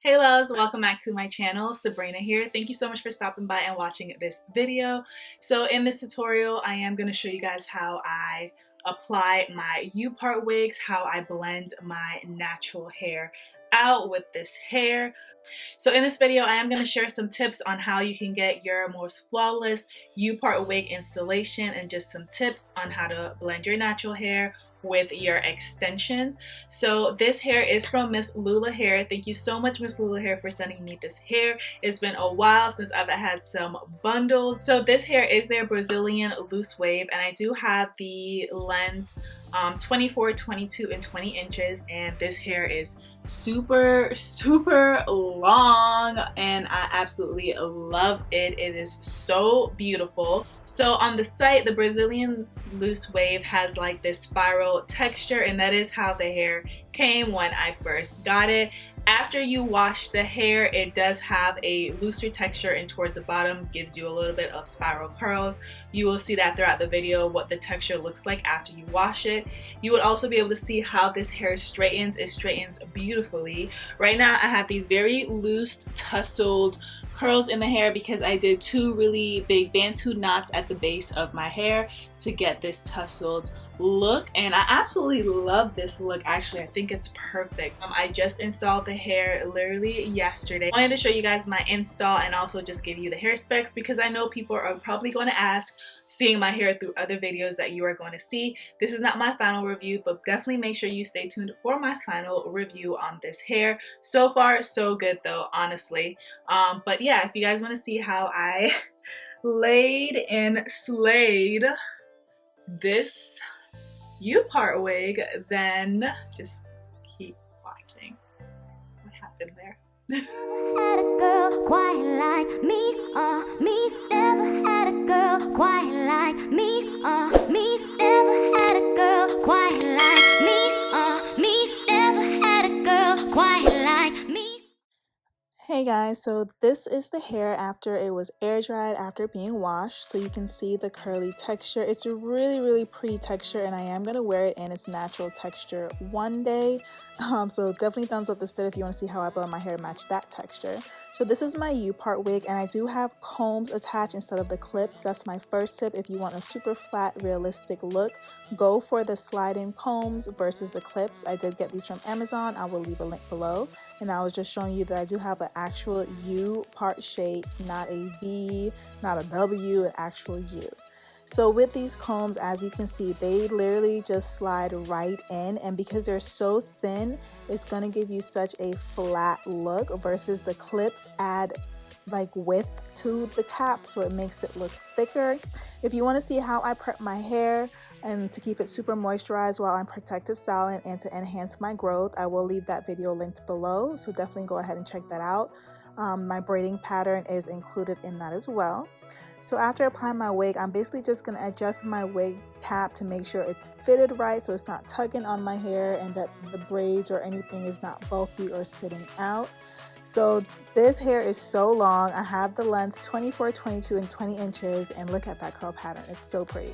Hey loves, welcome back to my channel. Subrena here. Thank you so much for stopping by and watching this video. So in this tutorial, I am going to show you guys how I apply my U-part wigs, how I blend my natural hair out with this hair. So in this video, I am going to share some tips on how you can get your most flawless U-part wig installation and just some tips on how to blend your natural hair with your extensions. So this hair is from Mslula hair. Thank you so much, Mslula hair, for sending me this hair. It's been a while since I've had some bundles. So this hair is their Brazilian loose wave, and I do have the lengths 24, 22, and 20 inches, and this hair is super long and I absolutely love it. It is so beautiful. So on the site, the Brazilian loose wave has like this spiral texture, and that is how the hair came when I first got it. After you wash the hair, it does have a looser texture, and towards the bottom gives you a little bit of spiral curls. You will see that throughout the video what the texture looks like after you wash it. You would also be able to see how this hair straightens. It straightens beautifully. Right now I have these very loose tousled curls in the hair because I did two really big bantu knots at the base of my hair to get this tousled look, and I absolutely love this look. Actually, I think it's perfect. I just installed the hair literally yesterday. I wanted to show you guys my install and also just give you the hair specs because I know people are probably going to ask, seeing my hair through other videos that you are going to see. This is not my final review, but definitely make sure you stay tuned for my final review on this hair. So far so good though, honestly. But yeah, if you guys want to see how I laid and slayed this U-part wig, then just keep watching. What happened there? Had a girl quite like me, me. Never had a girl quite like me, me. Never had a girl quite like me, me. Never had a girl quite like me. Hey guys, so this is the hair after it was air dried after being washed. So you can see the curly texture. It's a really pretty texture, and I am going to wear it in its natural texture one day. So definitely thumbs up this video if you want to see how I blend my hair to match that texture. So this is my U-part wig, and I do have combs attached instead of the clips. That's my first tip. If you want a super flat, realistic look, go for the slide-in combs versus the clips. I did get these from Amazon. I will leave a link below. And I was just showing you that I do have an actual U-part shape, not a V, not a W, an actual U. So with these combs, as you can see, they literally just slide right in, and because they're so thin, it's going to give you such a flat look versus the clips add like width to the cap, so it makes it look thicker. If you want to see how I prep my hair and to keep it super moisturized while I'm protective styling and to enhance my growth, I will leave that video linked below, so definitely go ahead and check that out. My braiding pattern is included in that as well. So after applying my wig, I'm basically just going to adjust my wig cap to make sure it's fitted right, so it's not tugging on my hair and that the braids or anything is not bulky or sitting out. So this hair is so long. I have the lengths 24, 22, and 20 inches, and look at that curl pattern. It's so pretty.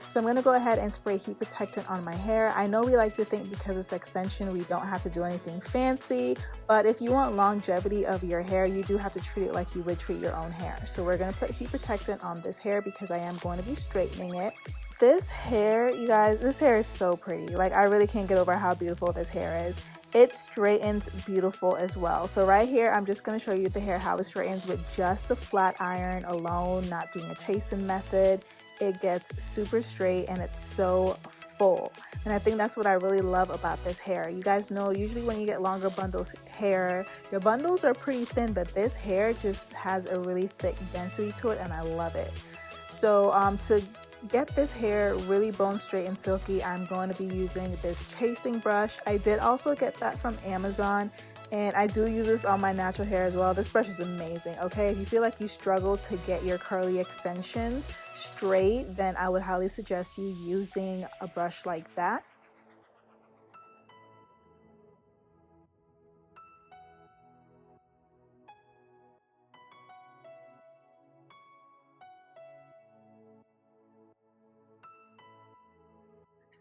So I'm going to go ahead and spray heat protectant on my hair. I know we like to think because it's extension we don't have to do anything fancy, but if you want longevity of your hair, you do have to treat it like you would treat your own hair. So we're going to put heat protectant on this hair because I am going to be straightening it. This hair, you guys, this hair is so pretty. Like, I really can't get over how beautiful this hair is. It straightens beautiful as well. So right here, I'm just going to show you the hair, how it straightens with just a flat iron alone, not doing a chasing method. It gets super straight and it's so full. And I think that's what I really love about this hair. You guys know, usually when you get longer bundles hair, your bundles are pretty thin, but this hair just has a really thick density to it, and I love it. So to get this hair really bone straight and silky, I'm going to be using this chasing brush. I did also get that from Amazon, and I do use this on my natural hair as well. This brush is amazing, okay? If you feel like you struggle to get your curly extensions straight, then I would highly suggest you using a brush like that.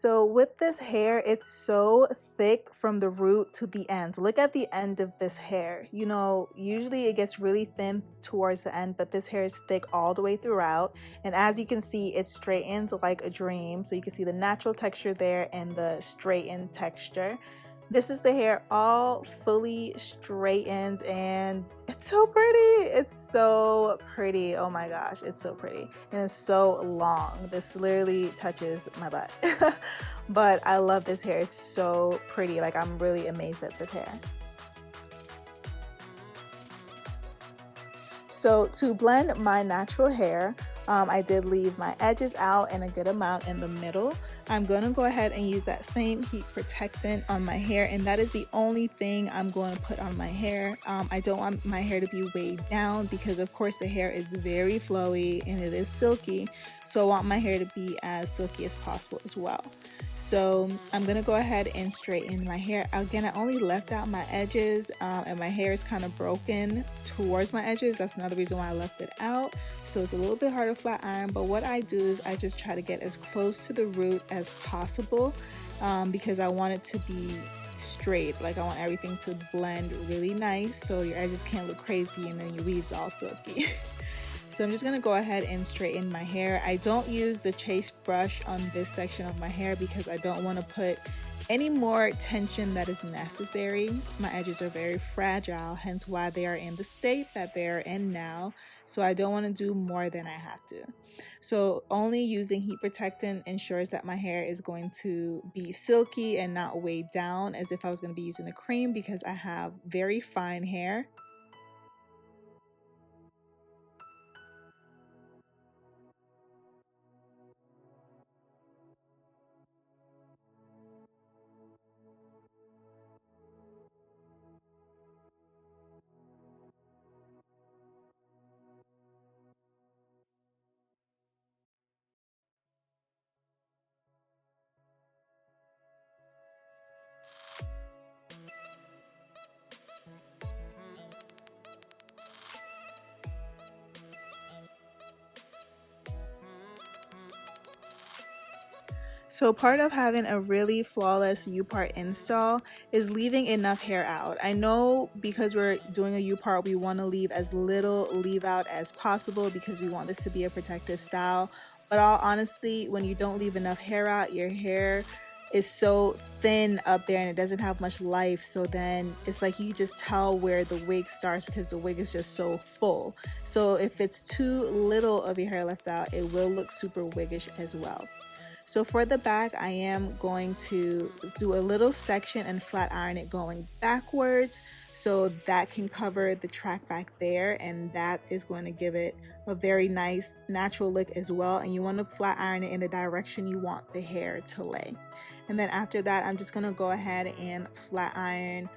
So with this hair, it's so thick from the root to the ends. Look at the end of this hair. You know, usually it gets really thin towards the end, but this hair is thick all the way throughout. And as you can see, it straightens like a dream. So you can see the natural texture there and the straightened texture. This is the hair all fully straightened and it's so pretty. It's so pretty. Oh my gosh, it's so pretty. And it's so long. This literally touches my butt. But I love this hair. It's so pretty. Like, I'm really amazed at this hair. So to blend my natural hair, I did leave my edges out and a good amount in the middle. I'm going to go ahead and use that same heat protectant on my hair, and that is the only thing I'm going to put on my hair. I don't want my hair to be weighed down because of course the hair is very flowy and it is silky, so I want my hair to be as silky as possible as well. So I'm gonna go ahead and straighten my hair. Again, I only left out my edges and my hair is kind of broken towards my edges. That's another reason why I left it out. So it's a little bit hard to flat iron, but what I do is I just try to get as close to the root as possible because I want it to be straight. Like, I want everything to blend really nice so your edges can't look crazy and then your weave's all silky. So I'm just going to go ahead and straighten my hair. I don't use the chase brush on this section of my hair because I don't want to put any more tension that is necessary. My edges are very fragile, hence why they are in the state that they're in now. So I don't want to do more than I have to. So only using heat protectant ensures that my hair is going to be silky and not weighed down as if I was going to be using a cream because I have very fine hair. So part of having a really flawless U-part install is leaving enough hair out. I know because we're doing a U-part, we want to leave as little leave out as possible because we want this to be a protective style. But all honestly, when you don't leave enough hair out, your hair is so thin up there and it doesn't have much life. So then it's like you can just tell where the wig starts because the wig is just so full. So if it's too little of your hair left out, it will look super wiggish as well. So for the back, I am going to do a little section and flat iron it going backwards so that can cover the track back there, and that is going to give it a very nice natural look as well. And you want to flat iron it in the direction you want the hair to lay. And then after that, I'm just going to go ahead and flat iron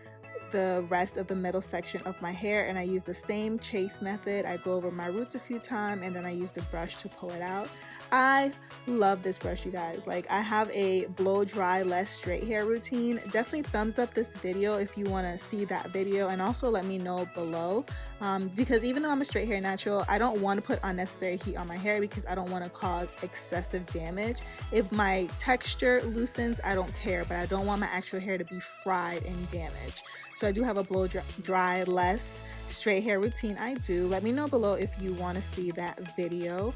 the rest of the middle section of my hair, and I use the same chase method. I go over my roots a few times and then I use the brush to pull it out. I love this brush, you guys. Like, I have a blow dry less straight hair routine. Definitely thumbs up this video if you want to see that video, and also let me know below because even though I'm a straight hair natural, I don't want to put unnecessary heat on my hair because I don't want to cause excessive damage. If my texture loosens, I don't care, but I don't want my actual hair to be fried and damaged. So I do have a blow dry less straight hair routine. I do. Let me know below if you want to see that video.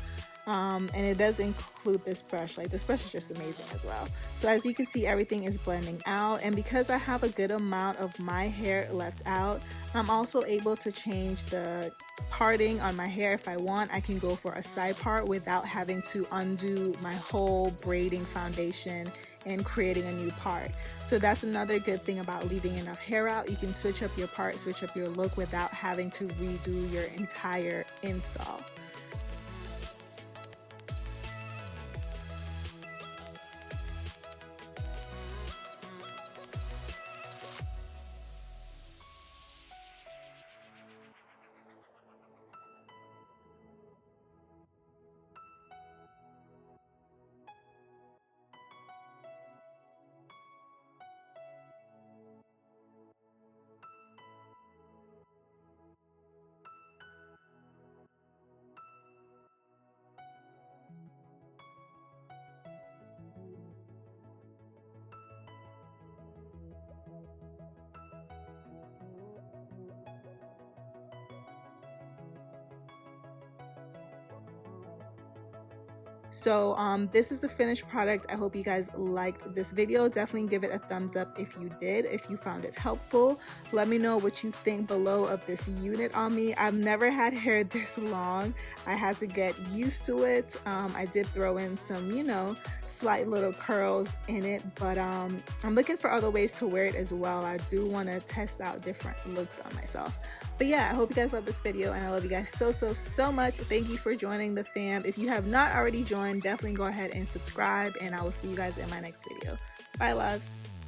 And it does include this brush. Like, this brush is just amazing as well. So as you can see, everything is blending out, and because I have a good amount of my hair left out, I'm also able to change the parting on my hair. If I want, I can go for a side part without having to undo my whole braiding foundation and creating a new part. So that's another good thing about leaving enough hair out. You can switch up your part, switch up your look without having to redo your entire install. So this is the finished product. I hope you guys liked this video. Definitely give it a thumbs up if you did, if you found it helpful. Let me know what you think below of this unit on me. I've never had hair this long. I had to get used to it. I did throw in some, you know, slight little curls in it, but I'm looking for other ways to wear it as well. I do want to test out different looks on myself. But yeah, I hope you guys love this video, and I love you guys so much. Thank you for joining the fam. If you have not already joined, definitely go ahead and subscribe, and I will see you guys in my next video. Bye, loves.